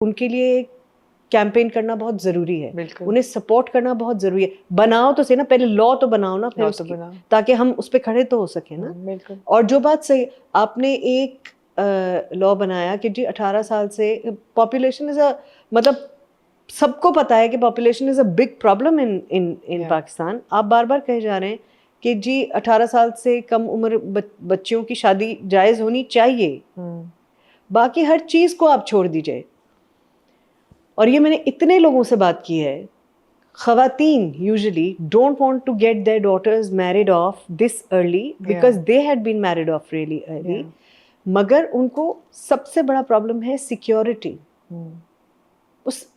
उनके लिए कैंपेन करना बहुत जरूरी है, उन्हें सपोर्ट करना बहुत जरूरी है। बनाओ तो सही ना, पहले लॉ तो बनाओ ना, फिर उसकी, ताकि हम उस पर खड़े तो हो सके ना। और जो बात सही, आपने एक लॉ बनाया कि जी 18 साल से पॉपुलेशन इज अ, मतलब सबको पता है कि population is a big problem in Pakistan. आप बार बार कहे जा रहे हैं कि जी 18 साल से कम उम्र बच्चियों की शादी जायज़ होनी चाहिए, बाकी हर चीज़ को आप छोड़ दीजिए। और ये मैंने इतने लोगों से बात की है, ख़वातीन usually don't want to get their daughters married off this early because they had been married off really early, मगर उनको सबसे बड़ा प्रॉब्लम है सिक्योरिटी।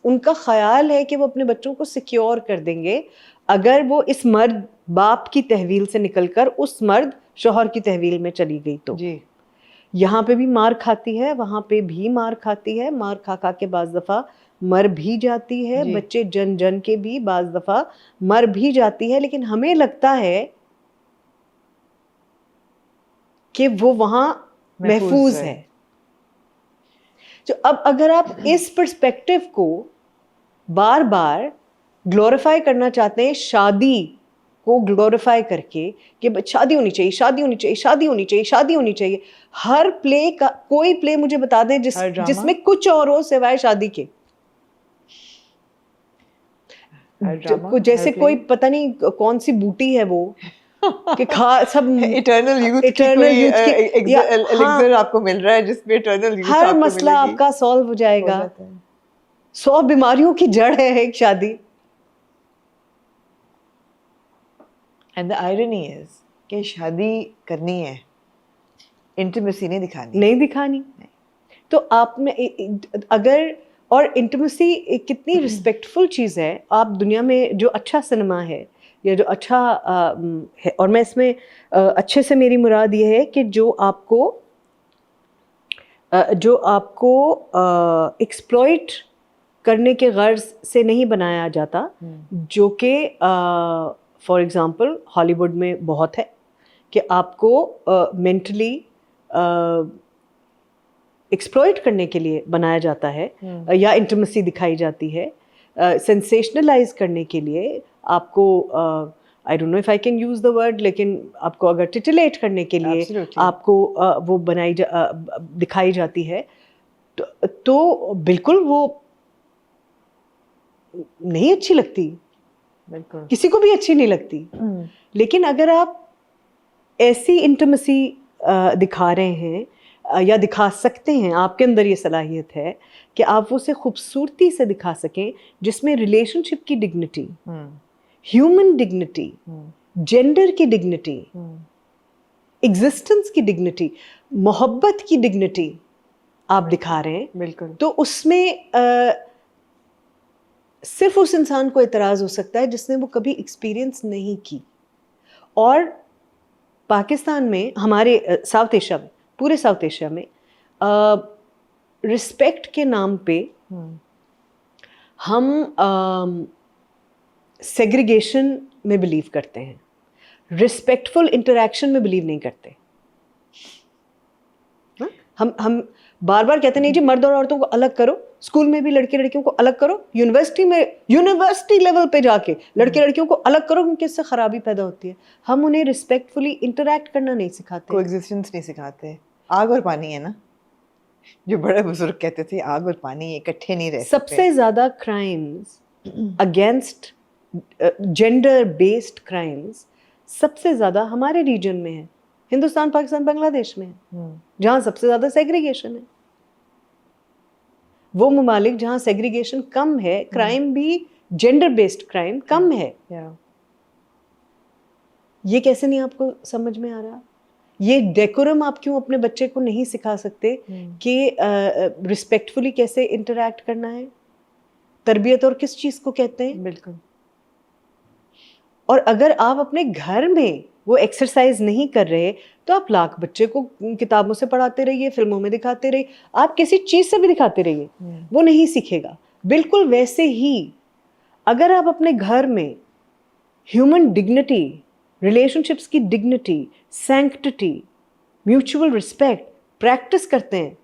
उनका ख्याल है कि वो अपने बच्चों को सिक्योर कर देंगे अगर वो इस मर्द बाप की तहवील से निकलकर उस मर्द शौहर की तहवील में चली गई तो जी। यहाँ पे भी मार खाती है, वहाँ पे भी मार खाती है, मार खा खा के बाज़ दफ़ा मर भी जाती है, बच्चे जन जन के भी बाज़ दफ़ा मर भी जाती है, लेकिन हमें लगता है कि वो वहाँ महफूज है। तो अब अगर आप इस पर्सपेक्टिव को बार बार ग्लोरीफाई करना चाहते हैं, शादी को ग्लोरीफाई करके कि शादी होनी चाहिए, शादी होनी चाहिए, शादी होनी चाहिए, शादी होनी चाहिए, हर प्ले का कोई प्ले मुझे बता दें जिसमें कुछ और हो सिवाय शादी के। जैसे कोई पता नहीं कौन सी बूटी है वो कि सब इटर्नल यूथ की एलिक्सर आपको मिल रहा है जिसमें इटर्नल यूथ हर मसला आपका सॉल्व हो जाएगा। 100 बीमारियों की जड़ है एक शादी। एंड द आयरनी इज कि शादी करनी है, इंटीमेसी नहीं दिखानी, नहीं दिखानी। तो आप में अगर, और इंटीमेसी कितनी रिस्पेक्टफुल चीज़ है। आप दुनिया में जो अच्छा सिनेमा है या जो अच्छा है, और मैं इसमें अच्छे से मेरी मुराद ये है कि जो आपको एक्सप्लॉइट करने के गर्ज से नहीं बनाया जाता, जो कि फॉर एग्ज़ाम्पल हॉलीवुड में बहुत है कि आपको मेंटली एक्सप्लॉइट करने के लिए बनाया जाता है, या इंटीमेसी दिखाई जाती है, सेंसेशनलाइज करने के लिए आपको, I don't know if I can use the word, लेकिन आपको अगर टिटिलेट करने के लिए Absolutely. आपको वो दिखाई जाती है, तो बिल्कुल वो नहीं अच्छी लगती, बिल्कुल किसी को भी अच्छी नहीं लगती। लेकिन अगर आप ऐसी इंटीमेसी दिखा रहे हैं या दिखा सकते हैं, आपके अंदर ये सलाहियत है कि आप उसे खूबसूरती से दिखा सकें जिसमें रिलेशनशिप की डिग्निटी, ह्यूमन डिग्निटी, जेंडर की डिग्निटी, एग्जिस्टेंस की डिग्निटी, मोहब्बत की डिग्निटी आप दिखा रहे हैं, बिल्कुल, तो उसमें सिर्फ उस इंसान को एतराज़ हो सकता है जिसने वो कभी एक्सपीरियंस नहीं की। और पाकिस्तान में, हमारे साउथ एशिया में, पूरे साउथ एशिया में रिस्पेक्ट के नाम पे हम सेग्रीगेशन में बिलीव करते हैं, रिस्पेक्टफुल इंटरैक्शन में बिलीव नहीं करते। हम बार बार कहते नहीं जी मर्द और औरतों को अलग करो, स्कूल में भी लड़के लड़कियों को अलग करो, यूनिवर्सिटी लेवल पे जाके लड़के लड़कियों को अलग करो, क्योंकि इससे खराबी पैदा होती है। हम उन्हें रिस्पेक्टफुली इंटरैक्ट करना नहीं सिखाते, कोएग्जिस्टेंस नहीं सिखाते। आग और पानी है ना, जो बड़े बुजुर्ग कहते थे, आग और पानी इकट्ठे नहीं रह सकते। सबसे ज्यादा crimes against gender based crimes सबसे ज्यादा हमारे रीजन में है, हिंदुस्तान, पाकिस्तान, बांग्लादेश में है, जहां सबसे ज्यादा सेग्रीगेशन है। वो ममालिक जहां सेग्रीगेशन कम है, क्राइम भी जेंडर बेस्ड क्राइम कम है। ये कैसे नहीं आपको समझ में आ रहा? ये डेकोरम आप क्यों अपने बच्चे को नहीं सिखा सकते कि रिस्पेक्टफुली कैसे इंटरैक्ट करना है? तरबियत और किस चीज़ को कहते हैं? बिल्कुल। और अगर आप अपने घर में वो एक्सरसाइज नहीं कर रहे, तो आप लाख बच्चे को किताबों से पढ़ाते रहिए, फिल्मों में दिखाते रहिए, आप किसी चीज़ से भी दिखाते रहिए, वो नहीं सीखेगा। बिल्कुल वैसे ही अगर आप अपने घर में ह्यूमन डिग्निटी, रिलेशनशिप्स की dignity, sanctity, mutual respect practice करते हैं,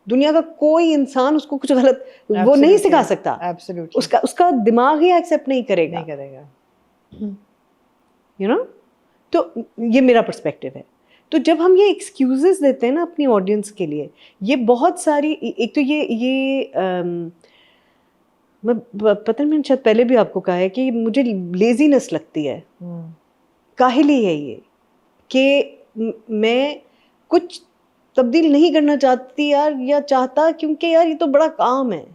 दुनिया का कोई इंसान उसको कुछ गलत वो नहीं सिखा सकता। Absolutely. उसका दिमाग ही एक्सेप्ट नहीं करेगा, यू नो। तो ये मेरा पर्सपेक्टिव है। तो जब हम ये एक्सक्यूजेस देते हैं ना अपनी ऑडियंस के लिए, ये बहुत सारी, एक तो ये मैं पता नहीं, मैंने शायद पहले भी आपको कहा है कि मुझे लेजीनेस लगती है। काहिली है ये कि मैं कुछ तब्दील नहीं करना चाहती यार, या चाहता, क्योंकि यार ये तो बड़ा काम है,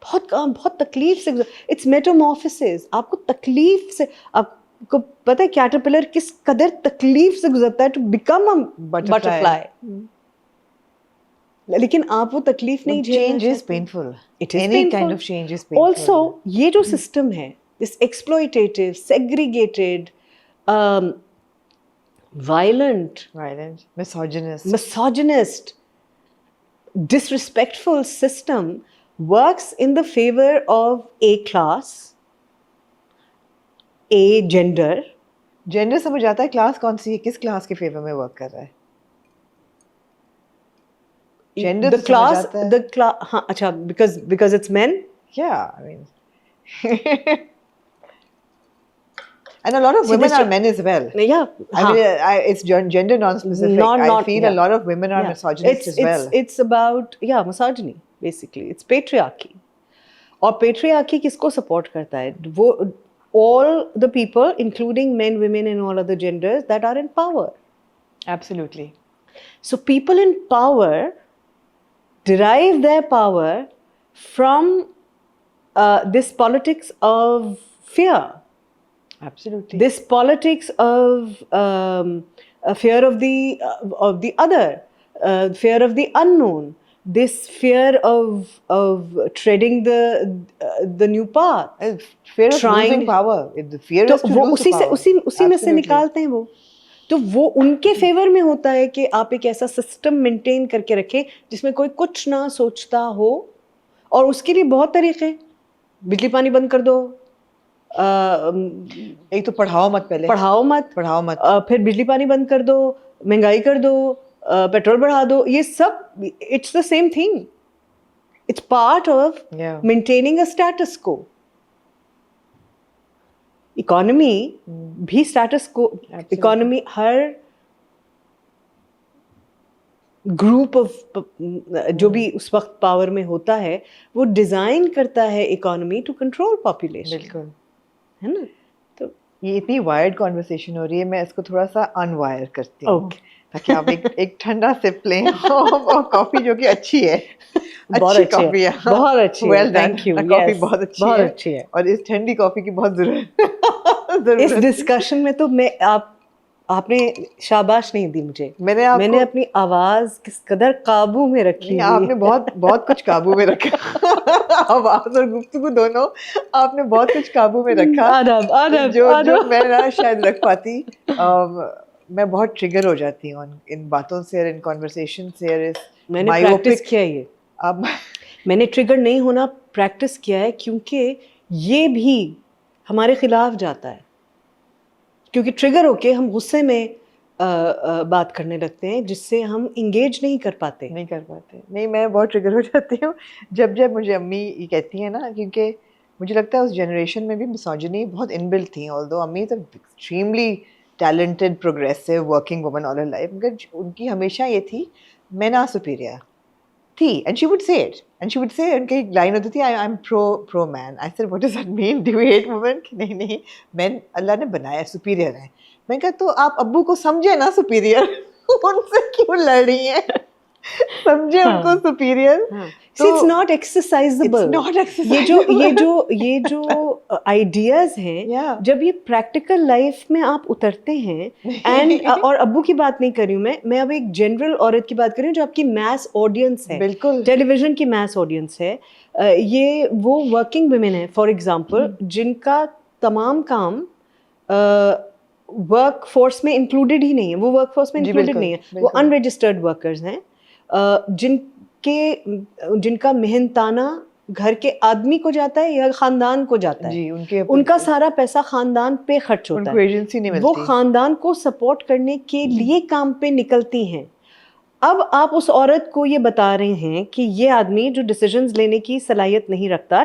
बहुत काम, बहुत तकलीफ से, इट्स मेटामॉर्फोसिस। आपको तकलीफ से, आपको पता है कैटरपिलर किस कदर तकलीफ से गुजरता है टू बिकम अ बटरफ्लाई, लेकिन आप वो तकलीफ नहीं झेलना। Change is painful. It is Any painful. kind of change is painful. Also, ये जो सिस्टम है, this exploitative, segregated, violent, misogynist, disrespectful system works in the favor of a class, a gender. Gender समझ आता है, class कौन सी है, किस class के फेवर में वर्क कर रहा है? Gender the class, हाँ, अच्छा, because it's men. Yeah, I mean, and a lot of women are men as well. Yeah, I mean, it's gender non-specific. I feel a lot of women are misogynist as well. It's about misogyny basically. It's patriarchy. और patriarchy किसको support करता है? वो all the people, including men, women, and all other genders that are in power. Absolutely. So people in power derive their power from this politics of fear. Absolutely. This politics of a fear of the other, fear of the unknown, this fear of treading the new path, fear of losing power. The fear is to lose power. उसी में से निकालते हैं वो। तो वो उनके favour में होता है कि आप एक ऐसा सिस्टम मेंटेन करके रखें जिसमें कोई कुछ ना सोचता हो, और उसके लिए बहुत तरीके, बिजली पानी बंद कर दो, एक तो पढ़ाओ मत, फिर बिजली पानी बंद कर दो, महंगाई कर दो, पेट्रोल बढ़ा दो, ये सब it's the same thing, it's part of maintaining a status को। इकोनॉमी भी स्टेटस को, इकोनॉमी हर ग्रुप ऑफ जो भी उस वक्त पावर में होता है वो डिजाइन करता है इकोनॉमी टू कंट्रोल पॉपुलेशन। बिल्कुल, है ना। तो ये इतनी वायर्ड कॉन्वर्सेशन हो रही है, मैं इसको थोड़ा सा अनवायर करती हूँ ताकि आप एक ठंडा सिप लें और कॉफी जो कि अच्छी है, अच्छी कॉफी है, बहुत अच्छी है, थैंक यू, कॉफी बहुत अच्छी है और इस ठंडी कॉफी की बहुत जरूरत इस डिस्कशन में तो मैं आपने शाबाश नहीं दी मुझे, मैंने अपनी आवाज किस कदर काबू में रखी। आपने बहुत कुछ काबू में रखा आवाज और गुफ्तगू दोनों आपने बहुत कुछ काबू में रखा। आदब जो मैं ना शायद रख पाती। मैं बहुत ट्रिगर हो जाती हूँ इन बातों से, इन कॉन्वर्सेशन से। मैंने प्रैक्टिस किया ये, अब मैंने ट्रिगर नहीं होना प्रैक्टिस किया है, क्योंकि ये भी हमारे खिलाफ जाता है, क्योंकि ट्रिगर होके हम गुस्से में बात करने लगते हैं जिससे हम इंगेज नहीं कर पाते। नहीं, मैं बहुत ट्रिगर हो जाती हूँ जब मुझे अम्मी ये कहती है ना, क्योंकि मुझे लगता है उस जनरेशन में भी मिसोजिनी बहुत इनबिल्ट थी। ऑल्दो अम्मी तो extremely talented, progressive, working woman all हर लाइफ, मगर उनकी हमेशा ये थी मैं ना सुपीरियर थी, and she would say it, उनकी एक लाइन होती थी, I am pro man. I said what does that mean, do you hate women? नहीं, मैन अल्लाह ने बनाया सुपीरियर है। मैं कहा तो आप अब्बू को समझे ना सुपीरियर उनसे क्यों लड़ रही हैं? समझे उनको सुपीरियर। It's not exercisable. ये जो आइडियाज हैं, जब ये प्रैक्टिकल लाइफ में आप उतरते हैं, एंड और अब्बू की बात नहीं कर रही हूँ मैं अब एक जनरल औरत की बात कर रही हूँ जो आपकी मैस ऑडियंस है, बिल्कुल टेलीविजन की मैस ऑडियंस है। ये वो वर्किंग वुमेन है फॉर एग्जाम्पल, जिनका तमाम काम वर्क फोर्स में इंक्लूडेड ही नहीं है, वो वर्क फोर्स में इंक्लूडेड नहीं है, वो अनरजिस्टर्ड वर्कर्स हैं, जिनका मेहनताना घर के आदमी को जाता है या खानदान को जाता है जी, उनका सारा पैसा खानदान पे खर्च होता है, एजेंसी नहीं मिलती, वो खानदान को सपोर्ट करने के लिए काम पे निकलती हैं। अब आप उस औरत को ये बता रहे हैं कि ये आदमी जो डिसीजंस लेने की सलाहियत नहीं रखता,